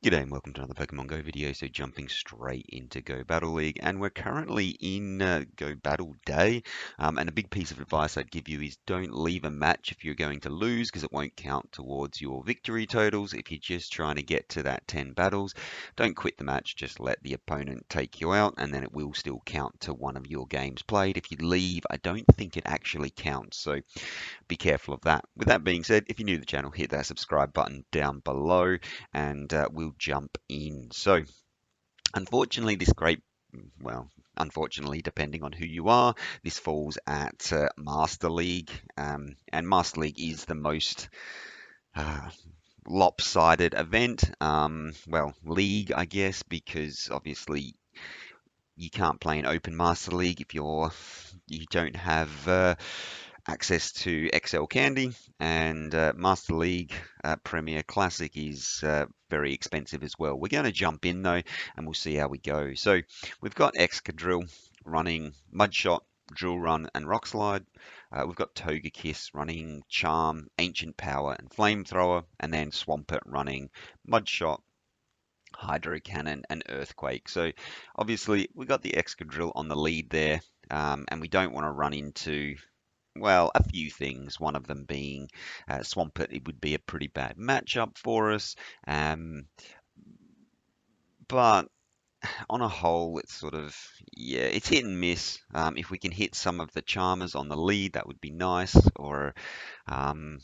G'day and welcome to another Pokemon Go video. So jumping straight into Go Battle League, and we're currently in Go Battle Day. And a big piece of advice I'd give you is don't leave a match if you're going to lose, because it won't count towards your victory totals. If you're just trying to get to that 10 battles, don't quit the match. Just let the opponent take you out, and then it will still count to one of your games played. If you leave, I don't think it actually counts. So be careful of that. With that being said, if you're new to the channel, hit that subscribe button down below and we'll jump in. So, unfortunately, unfortunately, depending on who you are, this falls at Master League, and Master League is the most uh, lopsided event. League, I guess, because obviously you can't play an open Master League if you don't have access to XL Candy, and Master League Premier Classic is very expensive as well. We're going to jump in though, and we'll see how we go. So we've got Excadrill running Mudshot, Drill Run, and Rock Slide. We've got Togekiss running Charm, Ancient Power, and Flamethrower, and then Swampert running Mudshot, Hydro Cannon, and Earthquake. So obviously we got the Excadrill on the lead there, and we don't want to run into a few things. One of them being Swampert. It would be a pretty bad matchup for us. But on a whole, it's sort of, yeah, it's hit and miss. If we can hit some of the Charmers on the lead, that would be nice. Um,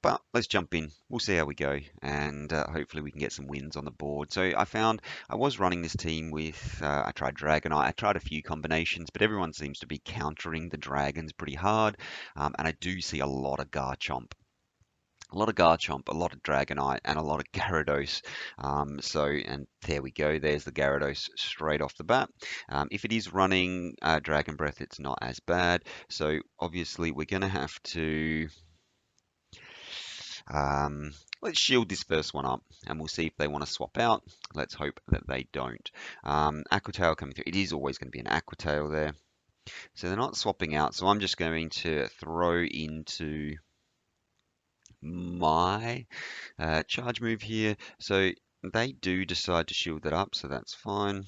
but let's jump in. We'll see how we go, and hopefully we can get some wins on the board. So I found I was running this team with, I tried Dragonite, I tried a few combinations, but everyone seems to be countering the Dragons pretty hard, and I do see a lot of Garchomp. A lot of Garchomp, a lot of Dragonite, and a lot of Gyarados. And there we go. There's the Gyarados straight off the bat. If it is running Dragon Breath, it's not as bad. So obviously we're going to have to let's shield this first one up, and we'll see if they want to swap out. Let's hope that they don't. Aqua Tail coming through. It is always going to be an Aqua Tail there. So they're not swapping out. So I'm just going to throw into my charge move here. So they do decide to shield it up, so that's fine.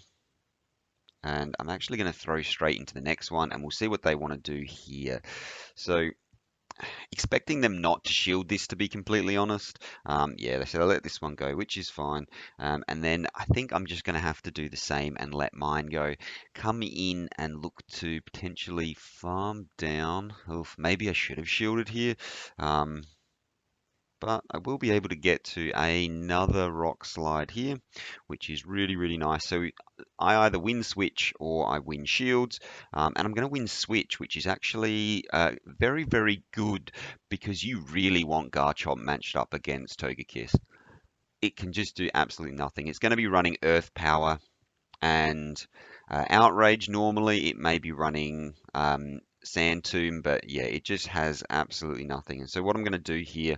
And I'm actually going to throw straight into the next one, and we'll see what they want to do here. So expecting them not to shield this, to be completely honest. Yeah, they said I'll let this one go, which is fine. And then I think I'm just going to have to do the same and let mine go. Come in and look to potentially farm down. Oof, maybe I should have shielded here. But I will be able to get to another rock slide here, which is really, really nice. So I either win switch or I win shields, and I'm going to win switch, which is actually very, very good because you really want Garchomp matched up against Togekiss. It can just do absolutely nothing. It's going to be running Earth Power and Outrage normally. It may be running Sand Tomb, but yeah, it just has absolutely nothing. And so what I'm going to do here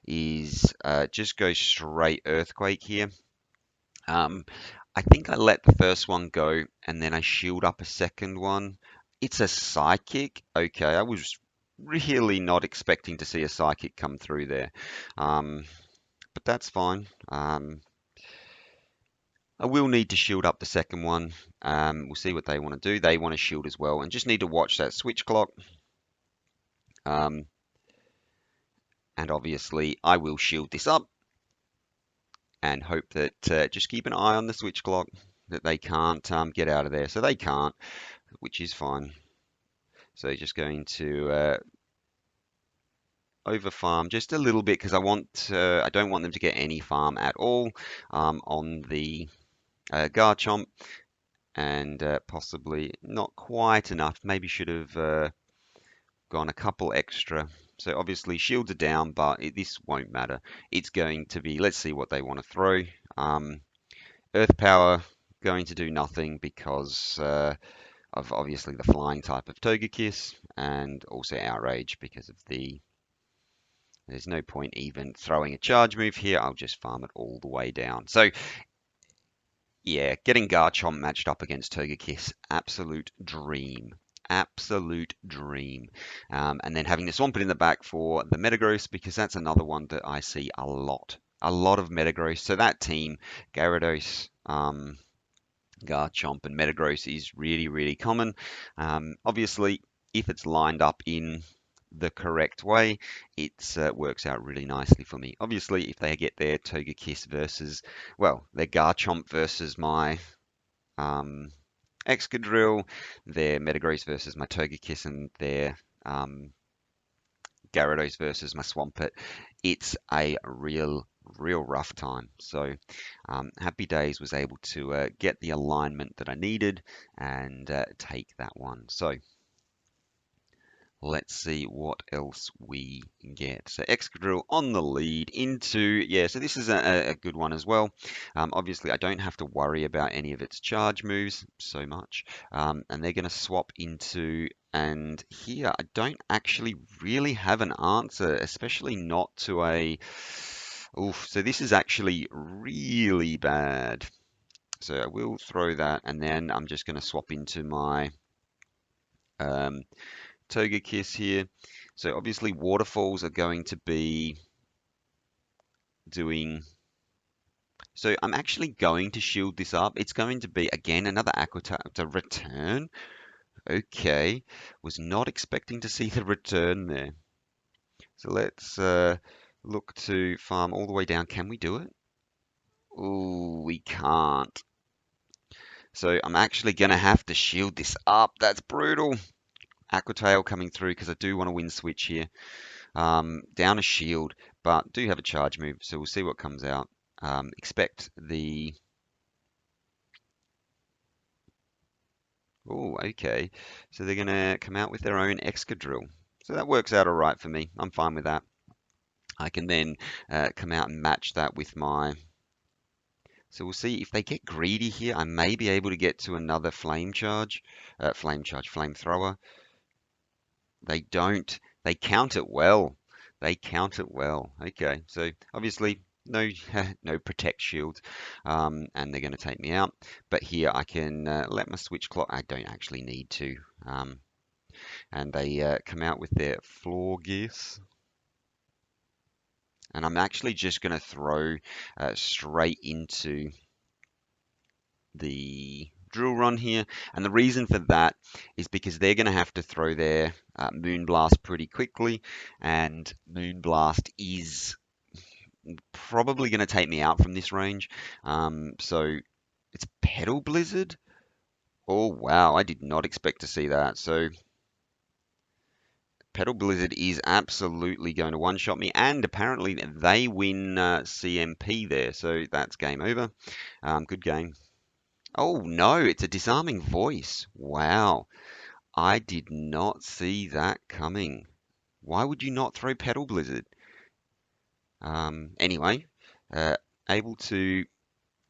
is just go straight Earthquake here. I think I let the first one go and then I shield up a second one. It's a Psychic. Okay, I was really not expecting to see a Psychic come through there. But that's fine. I will need to shield up the second one. We'll see what they want to do. They want to shield as well and just need to watch that switch clock. And obviously I will shield this up and hope that just keep an eye on the switch clock, that they can't get out of there. So they can't, which is fine. So just going to over farm just a little bit because I don't want them to get any farm at all on the Garchomp, and possibly not quite enough. Maybe should have gone a couple extra. So obviously shields are down, but this won't matter. It's going to be, let's see what they want to throw. Earth Power going to do nothing because of obviously the flying type of Togekiss, and also Outrage because of there's no point even throwing a charge move here. I'll just farm it all the way down. So yeah, getting Garchomp matched up against Togekiss, absolute dream. Absolute dream. And then having the Swampert in the back for the Metagross, because that's another one that I see a lot a lot of Metagross. So that team, Gyarados, Garchomp, and Metagross is really, really common. Obviously, if it's lined up in the correct way, it works out really nicely for me. Obviously, if they get their Togekiss versus, well, their Garchomp versus my um, Excadrill, their Metagross versus my Togekiss, and their Gyarados versus my Swampert, it's a real rough time. So Happy Days was able to get the alignment that I needed and take that one. So let's see what else we get. So Excadrill on the lead into, yeah, so this is a good one as well. Obviously, I don't have to worry about any of its charge moves so much. And they're going to swap into, and here I don't actually really have an answer, especially not to a, oof, so this is actually really bad. So I will throw that, and then I'm just going to swap into my um, Togekiss here. So obviously waterfalls are going to be doing... So I'm actually going to shield this up. It's going to be, again, another Aqua to return. Okay. Was not expecting to see the return there. So let's look to farm all the way down. Can we do it? Oh, we can't. So I'm actually going to have to shield this up. That's brutal. Aqua Tail coming through because I do want to win switch here. Down a shield, but do have a charge move, so we'll see what comes out. Expect the... Oh, okay. So they're going to come out with their own Excadrill. So that works out all right for me. I'm fine with that. I can then come out and match that with my... So we'll see if they get greedy here. I may be able to get to another flamethrower. They don't. They count it well. They count it well. Okay, so obviously no no protect shield, and they're going to take me out. But here I can let my switch clock. I don't actually need to. And they come out with their floor gears. And I'm actually just going to throw straight into the drill run here. And the reason for that is because they're going to have to throw their Moonblast pretty quickly. And Moonblast is probably going to take me out from this range. So it's Petal Blizzard. Oh, wow. I did not expect to see that. So Petal Blizzard is absolutely going to one-shot me. And apparently they win CMP there. So that's game over. Good game. Oh no, it's a disarming voice. Wow. I did not see that coming. Why would you not throw Petal Blizzard? Anyway, uh, able to,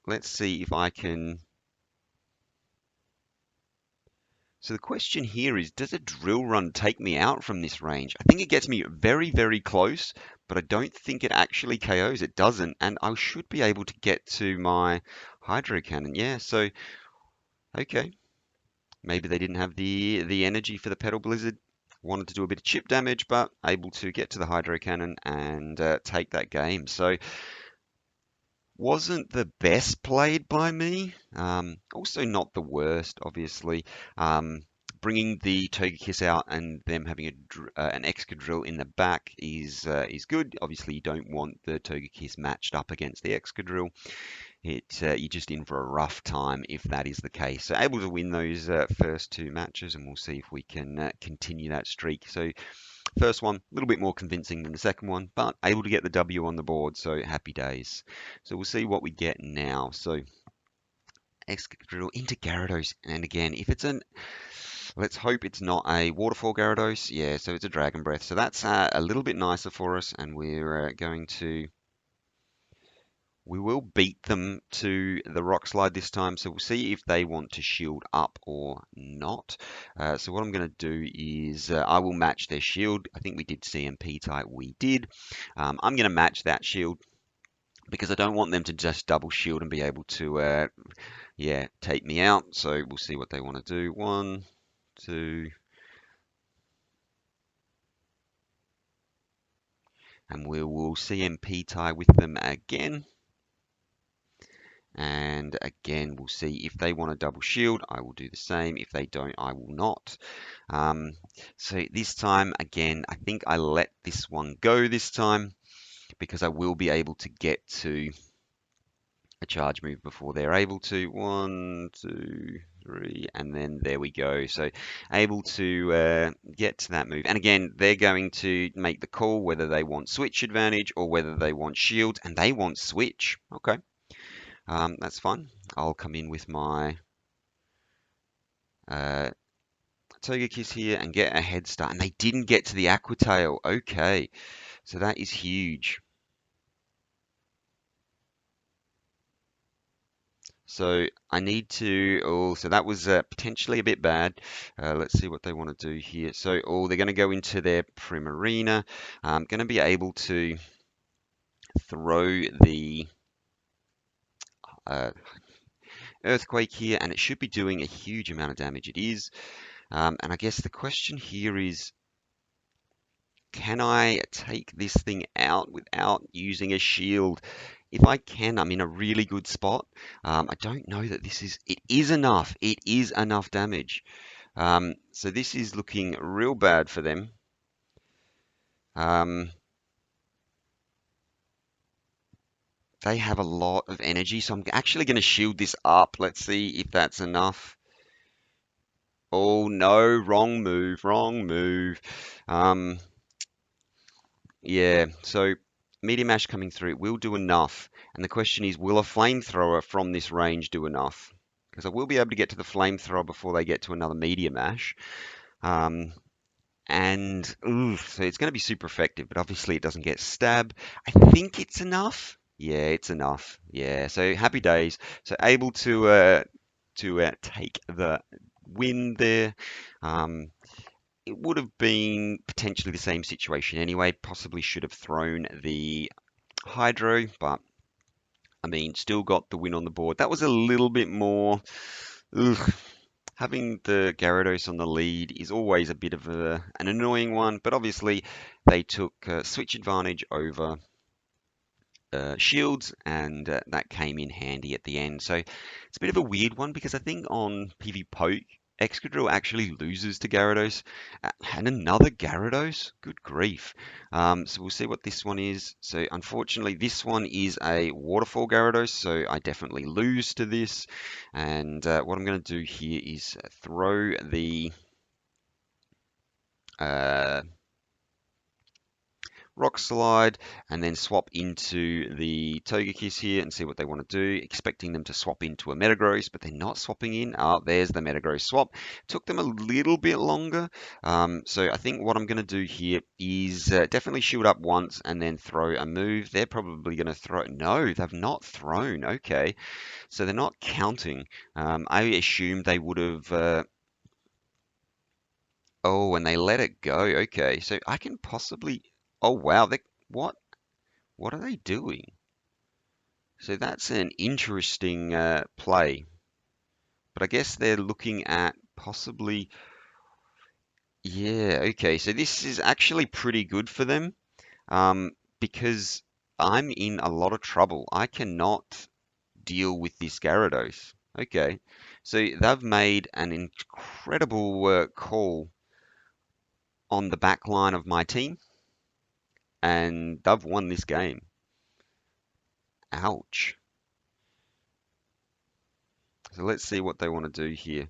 let's see if I can. So the question here is, does a drill run take me out from this range? I think it gets me very, very close, but I don't think it actually KOs. It doesn't, and I should be able to get to my Hydro Cannon. Yeah, so, okay. Maybe they didn't have the energy for the Petal Blizzard. Wanted to do a bit of chip damage, but able to get to the Hydro Cannon and take that game. So wasn't the best played by me. Also not the worst, obviously. Bringing the Togekiss out and them having an Excadrill in the back is good. Obviously, you don't want the Togekiss matched up against the Excadrill. You're just in for a rough time if that is the case. So able to win those first two matches, and we'll see if we can continue that streak. So first one, a little bit more convincing than the second one, but able to get the W on the board, so happy days. So we'll see what we get now. So Excadrill into Gyarados, and again, if it's an... Let's hope it's not a Waterfall Gyarados. Yeah, so it's a Dragon Breath. So that's a little bit nicer for us, and we're going to... We will beat them to the Rock Slide this time, so we'll see if they want to shield up or not. So what I'm going to do is I will match their shield. I think we did CMP type. We did. I'm going to match that shield because I don't want them to just double shield and be able to, yeah, take me out. So we'll see what they want to do. 1, 2... and we will CMP tie with them again. And again, we'll see if they want a double shield. I will do the same. If they don't, I will not. So this time, again, I think I let this one go this time because I will be able to get to a charge move before they're able to. 1, 2, 3, and then there we go. So able to get to that move. And again, they're going to make the call whether they want switch advantage or whether they want shield, and they want switch. Okay. That's fine. I'll come in with my uh, Togekiss here and get a head start. And they didn't get to the Aqua Tail. Okay, so that is huge. So I need to, oh, so that was potentially a bit bad. Let's see what they want to do here. So, oh, they're going to go into their Primarina. I'm going to be able to throw the uh, Earthquake here, and it should be doing a huge amount of damage. It is. And I guess the question here is, can I take this thing out without using a shield? If I can, I'm in a really good spot. I don't know that it is enough. It is enough damage. So this is looking real bad for them. They have a lot of energy, so I'm actually going to shield this up. Let's see if that's enough. Oh no, wrong move, wrong move. Yeah, so Meteor Mash coming through will do enough. And the question is, will a flamethrower from this range do enough? Because I will be able to get to the flamethrower before they get to another Meteor Mash. Um, and ooh, so it's going to be super effective, but obviously it doesn't get stab. I think it's enough. Yeah, it's enough. Yeah, so happy days. So able to take the win there. Um, it would have been potentially the same situation anyway. Possibly should have thrown the Hydro, but I mean, still got the win on the board. That was a little bit more. Ugh, having the Gyarados on the lead is always a bit of an annoying one, but obviously they took switch advantage over shields, and that came in handy at the end. So it's a bit of a weird one because I think on PvP, Excadrill actually loses to Gyarados, and another Gyarados. Good grief! So we'll see what this one is. So unfortunately, this one is a Waterfall Gyarados, so I definitely lose to this. And what I'm going to do here is throw the uh, Rock Slide, and then swap into the Togekiss here and see what they want to do, expecting them to swap into a Metagross, but they're not swapping in. Oh, there's the Metagross swap. Took them a little bit longer. So I think what I'm going to do here is definitely shield up once and then throw a move. They're probably going to throw. No, they've not thrown. Okay, so they're not counting. I assumed they would have. Oh, and they let it go. Okay, so I can possibly. Oh wow, what? What are they doing? So that's an interesting play. But I guess they're looking at possibly. Yeah, okay. So this is actually pretty good for them because I'm in a lot of trouble. I cannot deal with this Gyarados. Okay, so they've made an incredible call on the back line of my team, and they've won this game. Ouch. So let's see what they want to do here.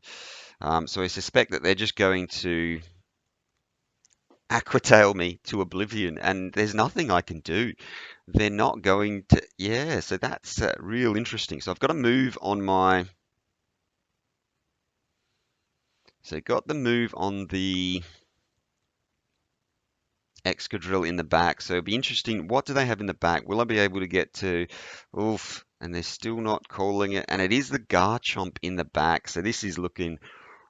So I suspect that they're just going to aquatail me to oblivion, and there's nothing I can do. They're not going to. Yeah, so that's real interesting. So I've got to move on my. So got the move on the Excadrill in the back. So it'll be interesting. What do they have in the back? Will I be able to get to? Oof, and they're still not calling it. And it is the Garchomp in the back. So this is looking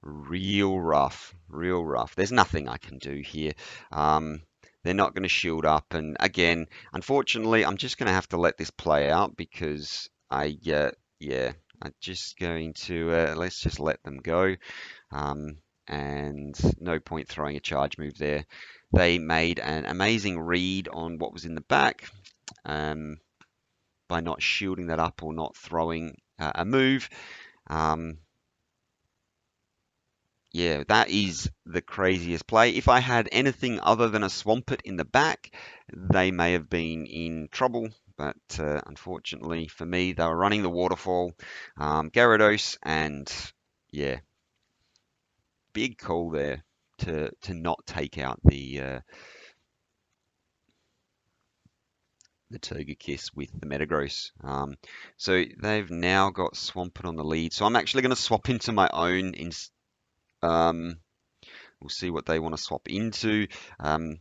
real rough, real rough. There's nothing I can do here. They're not going to shield up. And again, unfortunately, I'm just going to have to let this play out because yeah, I'm just going to, let's just let them go. And no point throwing a charge move there. they made an amazing read on what was in the back by not shielding that up or not throwing a move. Um, Yeah, that is the craziest play. If I had anything other than a Swampert in the back, they may have been in trouble. But unfortunately for me, they were running the waterfall, Gyarados, and yeah, big call there to not take out the Togekiss with the Metagross. So they've now got Swampert on the lead. So I'm actually going to swap into my own. Um, we'll see what they want to swap into. Um,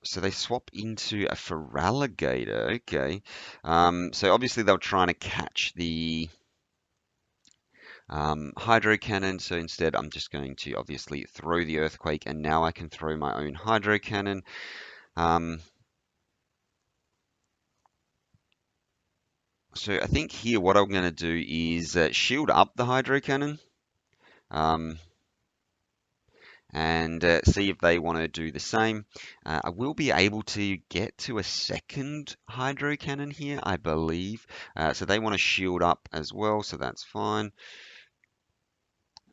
So they swap into a Feraligatr. Okay. So obviously they were trying to catch the Hydro Cannon. So instead I'm just going to obviously throw the Earthquake, and now I can throw my own Hydro Cannon. So I think here what I'm going to do is shield up the Hydro Cannon. Um, and see if they want to do the same. I will be able to get to a second Hydro Cannon here, I believe. So they want to shield up as well, so that's fine.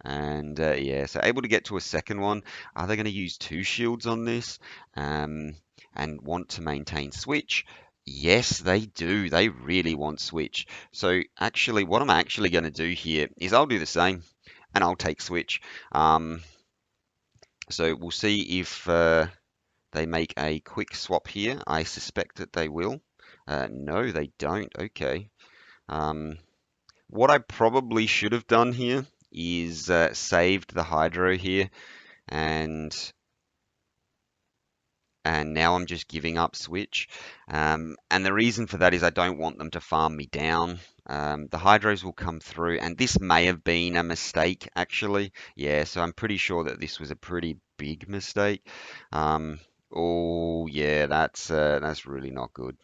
And yeah, so able to get to a second one. Are they going to use two shields on this and want to maintain switch? Yes, they do. They really want switch. So actually, what I'm actually going to do here is I'll do the same and I'll take switch. So we'll see if they make a quick swap here. I suspect that they will. No, they don't. Okay. What I probably should have done here is saved the Hydro here, and now I'm just giving up switch. And the reason for that is I don't want them to farm me down. The Hydros will come through, and this may have been a mistake actually. Yeah, so I'm pretty sure that this was a pretty big mistake. Oh yeah, that's really not good.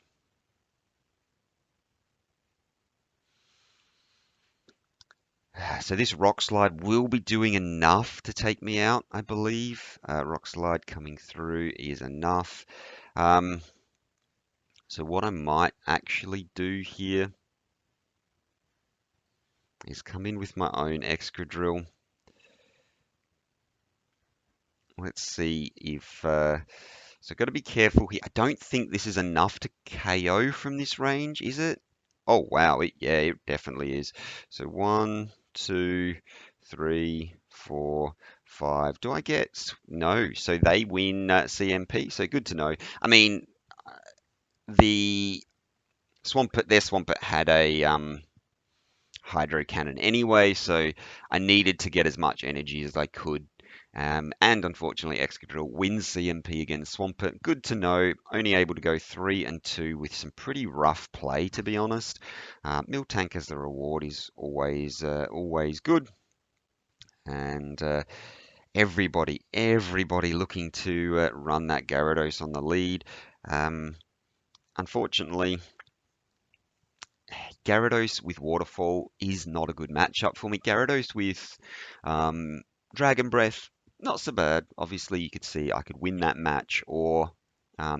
So this rock slide will be doing enough to take me out, I believe. Rock slide coming through is enough. Um, so what I might actually do here is come in with my own Excadrill. Let's see if... so I've got to be careful here. I don't think this is enough to KO from this range, is it? Oh, wow. Yeah, it definitely is. So 1, 2, 3, 4, 5. Do I get... No. So they win CMP. So good to know. I mean, the their Swampert had a Hydro Cannon anyway, so I needed to get as much energy as I could. And unfortunately, Excadrill wins CMP against Swampert. Good to know. Only able to go 3 and 2 with some pretty rough play, to be honest. Miltank as the reward is always good. And everybody looking to run that Gyarados on the lead. Unfortunately, Gyarados with Waterfall is not a good matchup for me. Gyarados with Dragon Breath, not so bad. Obviously, you could see I could win that match or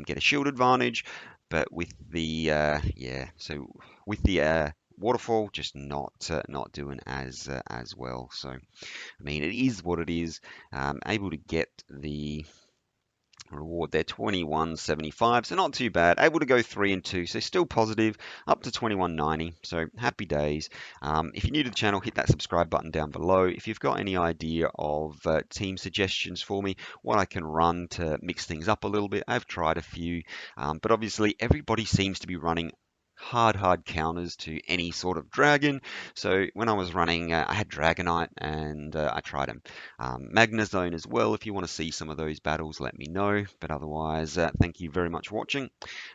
get a shield advantage, but with the with the Waterfall, just not doing as well. So, I mean, it is what it is. Able to get the reward there, 21.75, so not too bad. Able to go 3 and 2, so still positive, up to 21.90, so happy days. If you're new to the channel, hit that subscribe button down below. If you've got any idea of team suggestions for me, what I can run to mix things up a little bit, I've tried a few, but obviously everybody seems to be running hard counters to any sort of dragon. So when I was running, I had Dragonite and I tried him. Magnezone as well. If you want to see some of those battles, let me know. But otherwise, thank you very much for watching.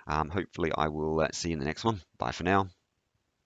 Hopefully I will see you in the next one. Bye for now.